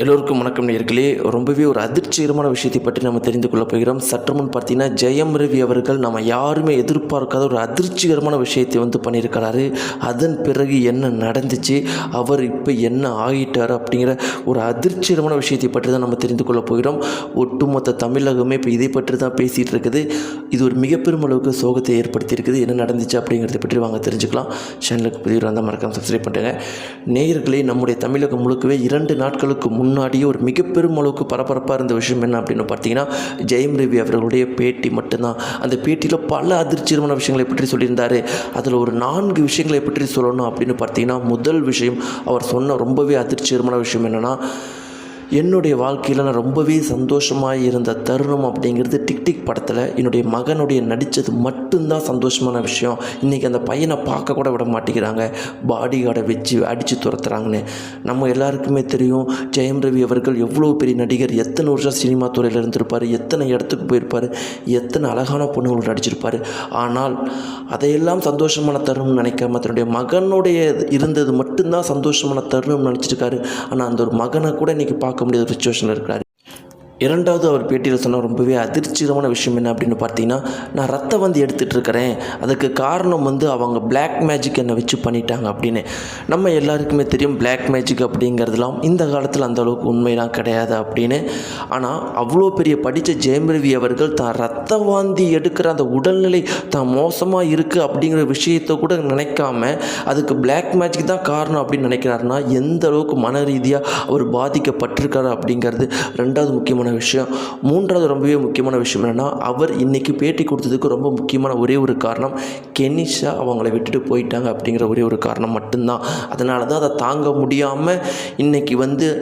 எல்லோருக்கும் வணக்கம் நேயர்களே. ரொம்பவே ஒரு அதிர்ச்சிகரமான விஷயத்தை பற்றி நம்ம தெரிந்து கொள்ள போகிறோம். சற்று முன் பார்த்தீங்கன்னா ஜெயம் ரவி அவர்கள் நம்ம யாருமே எதிர்பார்க்காத ஒரு அதிர்ச்சிகரமான விஷயத்தை பண்ணியிருக்கிறாரு. அதன் பிறகு என்ன நடந்துச்சு, அவர் இப்போ என்ன ஆகிட்டார் அப்படிங்கிற ஒரு அதிர்ச்சிகரமான விஷயத்தை பற்றி தான் நம்ம தெரிந்து கொள்ள போகிறோம். ஒட்டுமொத்த தமிழகமே இப்போ இதை பற்றி தான் பேசிகிட்டு இருக்குது. இது ஒரு மிகப்பெரும் அளவுக்கு சோகத்தை ஏற்படுத்தியிருக்குது. என்ன நடந்துச்சு அப்படிங்கிறத பற்றி வாங்க தெரிஞ்சுக்கலாம். சேனலுக்கு புதிய வந்தால் மறக்காம சப்ஸ்கிரைப் பண்ணுறேங்க. நேயர்களே, நம்முடைய தமிழகம் முழுக்கவே 2 நாட்களுக்கு முன்னாடியே ஒரு மிகப்பெரும் அளவுக்கு பரபரப்பாக இருந்த விஷயம் என்ன அப்படின்னு பார்த்தீங்கன்னா, ஜெயம் ரவி அவர்களுடைய பேட்டி மட்டும்தான். அந்த பேட்டியில் பல அதிர்ச்சிகரமான விஷயங்களை பற்றி சொல்லியிருந்தார். அதில் ஒரு 4 விஷயங்களை பற்றி சொல்லணும் அப்படின்னு பார்த்தீங்கன்னா, முதல் விஷயம் அவர் சொன்ன ரொம்பவே அதிர்ச்சிகரமான விஷயம் என்னென்னா, என்னுடைய வாழ்க்கையில் நான் ரொம்பவே சந்தோஷமாக இருந்த தருணம் அப்படிங்கிறது டிக் படத்தில் என்னுடைய மகனுடைய நடித்தது மட்டும்தான் சந்தோஷமான விஷயம். இன்றைக்கி அந்த பையனை பார்க்க கூட விட மாட்டேங்கிறாங்க, பாடி கார்டை வச்சு அடித்து துரத்துறாங்கன்னு. நம்ம எல்லாருக்குமே தெரியும் ஜெயம் ரவி அவர்கள் எவ்வளோ பெரிய நடிகர், எத்தனை வருஷம் சினிமா துறையில் இருந்திருப்பார், எத்தனை இடத்துக்கு போயிருப்பார், எத்தனை அழகான பொண்ணுங்களோட நடிச்சிருப்பார். ஆனால் அதையெல்லாம் சந்தோஷமான தருணம்னு நினைக்காம தன்னுடைய மகனுடைய இருந்தது மட்டும்தான் சந்தோஷமான தருணம் நினச்சிருக்காரு. ஆனால் அந்த ஒரு மகனை கூட இன்றைக்கி பார்க்க முடியாத ஒரு சிச்சுவேஷனில் இருக்கிறார். இரண்டாவது அவர் பேட்டியில் சொன்ன ரொம்பவே அதிர்ச்சிகரமான விஷயம் என்ன அப்படின்னு பார்த்தீங்கன்னா, நான் ரத்த வாந்தி எடுத்துகிட்டு இருக்கிறேன், அதுக்கு காரணம் அவங்க பிளாக் மேஜிக் என்னை வச்சு பண்ணிட்டாங்க அப்படின்னு. நம்ம எல்லாருக்குமே தெரியும் பிளாக் மேஜிக் அப்படிங்கிறதுலாம் இந்த காலத்தில் அந்தளவுக்கு உண்மையெல்லாம் கிடையாது அப்படின்னு. ஆனால் அவ்வளோ பெரிய படித்த ஜெயம் ரவி அவர்கள் தான் ரத்த வாந்தி எடுக்கிற அந்த உடல்நிலை தான் மோசமாக இருக்குது அப்படிங்கிற விஷயத்தை கூட நினைக்காம அதுக்கு பிளாக் மேஜிக் தான் காரணம் அப்படின்னு நினைக்கிறாருன்னா எந்த அளவுக்கு மன ரீதியாக அவர் பாதிக்கப்பட்டிருக்காரு அப்படிங்கிறது ரெண்டாவது முக்கியமான விஷயம். மூன்றாவது ரொம்பவே முக்கியமான விஷயம் என்னென்னா, அவர் இன்றைக்கி பேட்டி கொடுத்ததுக்கு ரொம்ப முக்கியமான ஒரே ஒரு காரணம், கெனிஷா அவங்கள விட்டுட்டு போயிட்டாங்க அப்படிங்கிற ஒரே ஒரு காரணம் மட்டும்தான். அதனால தான் அதை தாங்க முடியாமல் இன்றைக்கி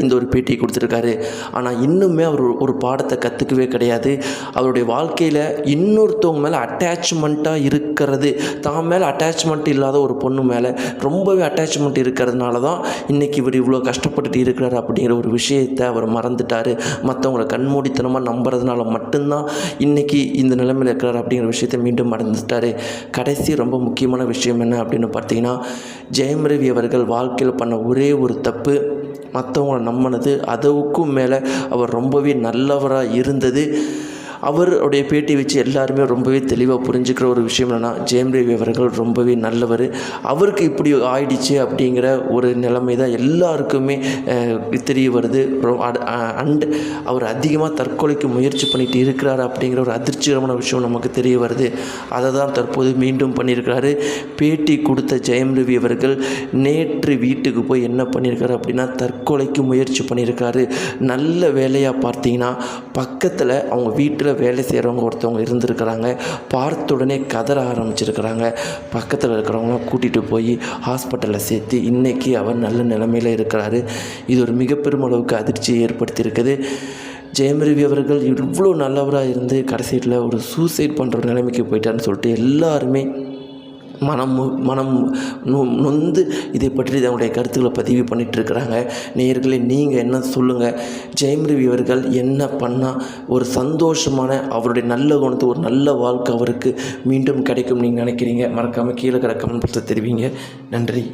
இந்த ஒரு பேட்டியை கொடுத்துருக்காரு. ஆனால் இன்னுமே அவர் ஒரு பாடத்தை கற்றுக்கவே கிடையாது. அவருடைய வாழ்க்கையில் இன்னொருத்தவங்க மேலே அட்டாச்மெண்ட்டாக இருக்கிறது, தான் மேலே அட்டாச்மெண்ட் இல்லாத ஒரு பொண்ணு மேலே ரொம்பவே அட்டாச்மெண்ட் இருக்கிறதுனால தான் இன்றைக்கி இவர் இவ்வளோ கஷ்டப்பட்டுட்டு இருக்கிறார் அப்படிங்கிற ஒரு விஷயத்தை அவர் மறந்துட்டார். மற்றவங்களை கண்மூடித்தனமாக நம்புறதுனால மட்டும்தான் இன்றைக்கி இந்த நிலைமையில் இருக்கிறார் அப்படிங்கிற விஷயத்தை மீண்டும் மறந்துட்டார். கடைசி ரொம்ப முக்கியமான விஷயம் என்ன அப்படின்னு பார்த்தீங்கன்னா, ஜெயம் ரவி அவர்கள் வாழ்க்கையில் பண்ண ஒரே ஒரு தப்பு, மற்றவங்களை நம்பினது. அதுக்கும் மேலே அவர் ரொம்பவே நல்லவராக இருந்தது. அவருடைய பேட்டி வச்சு எல்லாருமே ரொம்பவே தெளிவாக புரிஞ்சுக்கிற ஒரு விஷயம் என்னென்னா, ஜெயம் ரவி அவர்கள் ரொம்பவே நல்லவர், அவருக்கு இப்படி ஆயிடுச்சு அப்படிங்கிற ஒரு நிலைமை தான் எல்லாருக்குமே தெரிய வருது. அண்ட் அவர் அதிகமாக தற்கொலைக்கு முயற்சி பண்ணிட்டு இருக்கிறார் அப்படிங்கிற ஒரு அதிர்ச்சிகரமான விஷயம் நமக்கு தெரிய வருது. அதை தான் தற்போது மீண்டும் பண்ணியிருக்கிறாரு. பேட்டி கொடுத்த ஜெயம் ரவி அவர்கள் நேற்று வீட்டுக்கு போய் என்ன பண்ணியிருக்காரு அப்படின்னா, தற்கொலைக்கு முயற்சி பண்ணியிருக்காரு. நல்ல வேலையாக பார்த்தீங்கன்னா, பக்கத்தில் அவங்க வீட்டில் வேலை செய்கிறவங்க ஒருத்தவங்க இருந்திருக்கிறாங்க. பார்த்த உடனே கதற ஆரம்பிச்சிருக்கிறாங்க. பக்கத்தில் இருக்கிறவங்களாம் கூட்டிகிட்டு போய் ஹாஸ்பிட்டலில் சேர்த்து இன்றைக்கி அவர் நல்ல நிலைமையில் இருக்கிறாரு. இது ஒரு மிகப்பெரும் அளவுக்கு அதிர்ச்சியை ஏற்படுத்தியிருக்குது. ஜெயம் ரவி அவர்கள் இவ்வளோ நல்லவராக இருந்து கடைசியில் ஒரு சூசைட் பண்ணுற ஒரு நிலைமைக்கு போயிட்டார்னு சொல்லிட்டு எல்லாருமே மனம் நொந்து இதை பற்றி தன்னுடைய கருத்துக்களை பதிவு பண்ணிகிட்ருக்கிறாங்க. நேயர்களே, நீங்கள் என்ன சொல்லுங்கள்? ஜெயம் ரவி அவர்கள் என்ன பண்ணால் ஒரு சந்தோஷமான அவருடைய நல்ல குணத்தை, ஒரு நல்ல வாழ்க்கை அவருக்கு மீண்டும் கிடைக்கும் நீங்கள் நினைக்கிறீங்க? மறக்காமல் கீழே கிடக்க கமெண்ட் பாக்ஸில் தெரிவிங்க. நன்றி.